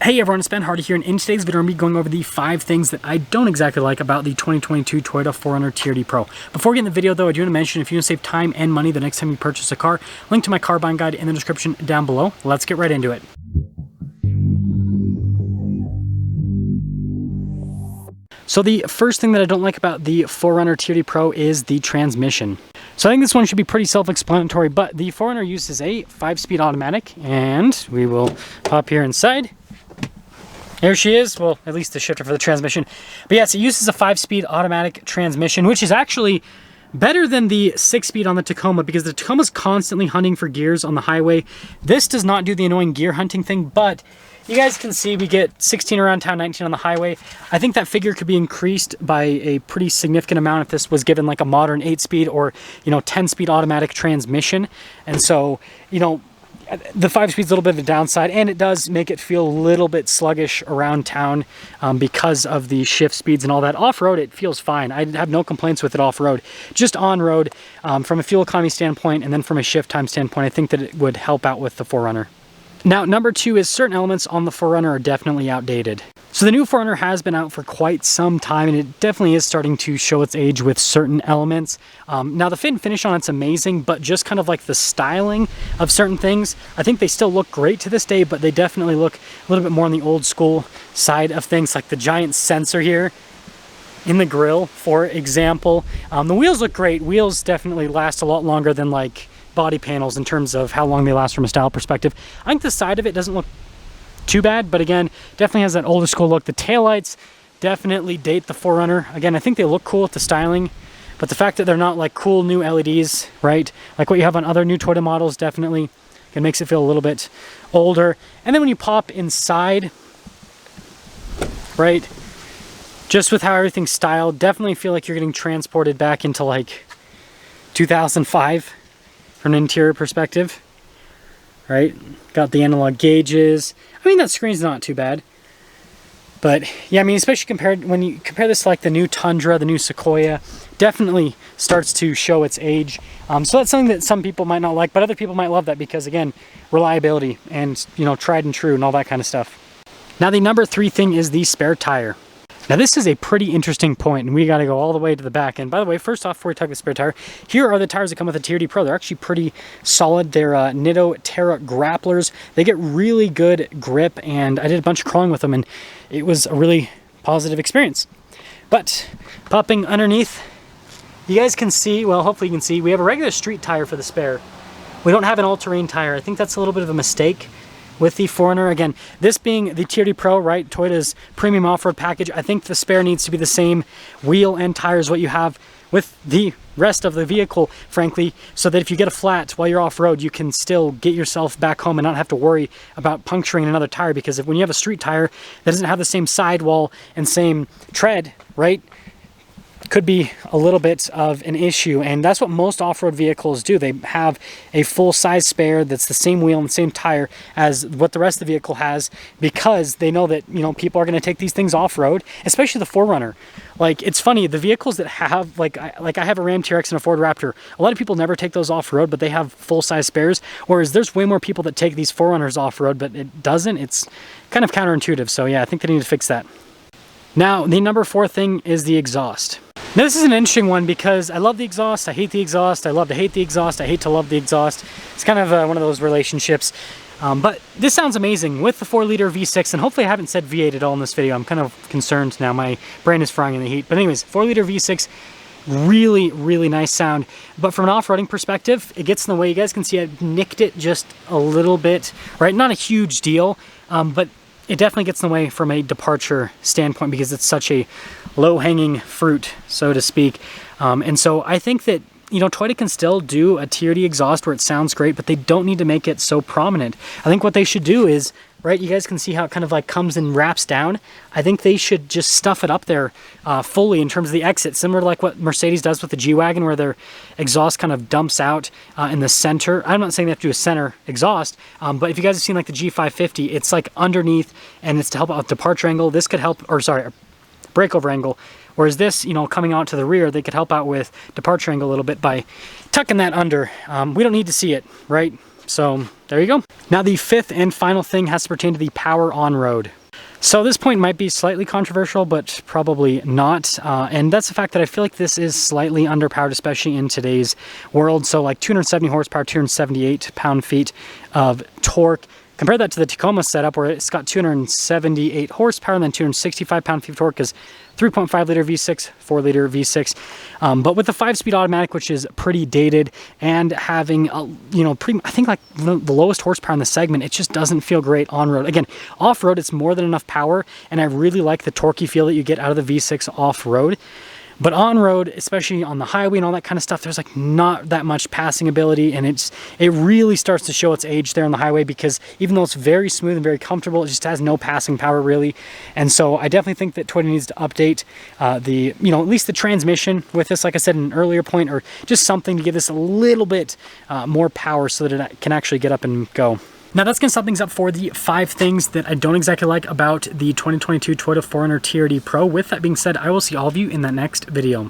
Hey everyone, it's Ben Hardy here, and in today's video I'm going to be going over the 5 things that I don't exactly like about the 2022 Toyota 4Runner TRD Pro. Before we get in the video though, I do want to mention if you want to save time and money the next time you purchase a car, link to my car buying guide in the description down below. Let's get right into it. So the first thing that I don't like about the 4Runner TRD Pro is the transmission. So I think this one should be pretty self-explanatory, but the 4Runner uses a 5-speed automatic, and we will pop here inside. There she is, well, at least the shifter for the transmission. But yes, it uses a 5-speed automatic transmission, which is actually better than the 6-speed on the Tacoma, because the Tacoma's constantly hunting for gears on the highway. This does not do the annoying gear hunting thing, but you guys can see we get 16 around town, 19 on the highway. I think that figure could be increased by a pretty significant amount if this was given like a modern 8-speed or, 10-speed automatic transmission. And so, the 5-speed's a little bit of a downside, and it does make it feel a little bit sluggish around town because of the shift speeds and all that. Off-road, it feels fine. I have no complaints with it off-road. Just on-road, from a fuel economy standpoint and then from a shift time standpoint, I think that it would help out with the 4Runner. Now, number 2 is certain elements on the 4Runner are definitely outdated. So the new 4Runner has been out for quite some time, and it definitely is starting to show its age with certain elements. Now the fit and finish on it's amazing, but just kind of like the styling of certain things, I think they still look great to this day, but they definitely look a little bit more on the old school side of things, like the giant sensor here in the grill, for example. The wheels look great. Wheels definitely last a lot longer than like body panels in terms of how long they last from a style perspective. I think the side of it doesn't look too bad, but again, definitely has that older school look. The taillights definitely date the 4Runner. Again, I think they look cool with the styling, but the fact that they're not like cool new LEDs, right? Like what you have on other new Toyota models, definitely it makes it feel a little bit older. And then when you pop inside, right, just with how everything's styled, definitely feel like you're getting transported back into like 2005 from an interior perspective, right? Got the analog gauges. I mean, that screen's not too bad. But yeah, I mean, especially when you compare this to like the new Tundra, the new Sequoia, definitely starts to show its age. So that's something that some people might not like, but other people might love that because, again, reliability and, tried and true and all that kind of stuff. Now, the number 3 thing is the spare tire. Now this is a pretty interesting point, and we got to go all the way to the back. And by the way, first off, before we talk the spare tire, here are the tires that come with the TRD Pro. They're actually pretty solid. They're Nitto Terra grapplers. They get really good grip, and I did a bunch of crawling with them, and it was a really positive experience. But popping underneath, you guys can see, well, hopefully you can see, we have a regular street tire for the spare. We don't have an all-terrain tire. I think that's a little bit of a mistake with the 4Runner. Again, this being the TRD Pro, right, Toyota's premium off-road package, I think the spare needs to be the same wheel and tires what you have with the rest of the vehicle, frankly, so that if you get a flat while you're off-road, you can still get yourself back home and not have to worry about puncturing another tire, because when you have a street tire that doesn't have the same sidewall and same tread, right, could be a little bit of an issue. And that's what most off-road vehicles do. They have a full-size spare that's the same wheel and the same tire as what the rest of the vehicle has, because they know that people are going to take these things off-road, especially the 4Runner. Like, it's funny, the vehicles that have like I have a Ram TRX and a Ford Raptor, a lot of people never take those off-road, but they have full-size spares, whereas there's way more people that take these 4Runners off-road, but it doesn't. It's kind of counterintuitive. So yeah, I think they need to fix that. Now, the number 4 thing is the exhaust. Now this is an interesting one because I love the exhaust, I hate the exhaust, I love to hate the exhaust, I hate to love the exhaust. It's kind of one of those relationships. But this sounds amazing with the 4-liter V6, and hopefully I haven't said V8 at all in this video. I'm kind of concerned now, my brain is frying in the heat. But anyways, 4-liter V6, really, really nice sound. But from an off-roading perspective, it gets in the way. You guys can see I nicked it just a little bit, right? Not a huge deal, but it definitely gets in the way from a departure standpoint because it's such a low-hanging fruit, so to speak. And so I think that, Toyota can still do a TRD exhaust where it sounds great, but they don't need to make it so prominent. I think what they should do is, right, you guys can see how it kind of like comes and wraps down. I think they should just stuff it up there fully in terms of the exit, similar to like what Mercedes does with the G-Wagon, where their exhaust kind of dumps out in the center. I'm not saying they have to do a center exhaust, but if you guys have seen like the G550, it's like underneath, and it's to help out with departure angle. This could help, or sorry, breakover angle. Whereas this, coming out to the rear, they could help out with departure angle a little bit by tucking that under. We don't need to see it, right? So there you go. Now the fifth and final thing has to pertain to the power on road. So this point might be slightly controversial, but probably not. And that's the fact that I feel like this is slightly underpowered, especially in today's world. So like 270 horsepower, 278 pound-feet of torque. Compare that to the Tacoma setup where it's got 278 horsepower and then 265 pound-feet of torque because 3.5 liter V6, 4 liter V6. But with the 5-speed automatic, which is pretty dated, and having, I think like the lowest horsepower in the segment, it just doesn't feel great on road. Again, off road, it's more than enough power, and I really like the torquey feel that you get out of the V6 off road. But on road, especially on the highway and all that kind of stuff, there's like not that much passing ability, and it really starts to show its age there on the highway, because even though it's very smooth and very comfortable, it just has no passing power really. And so I definitely think that Toyota needs to update at least the transmission with this, like I said in an earlier point, or just something to give this a little bit more power so that it can actually get up and go. Now that's going to sum things up for the 5 things that I don't exactly like about the 2022 Toyota 4Runner TRD Pro. With that being said, I will see all of you in that next video.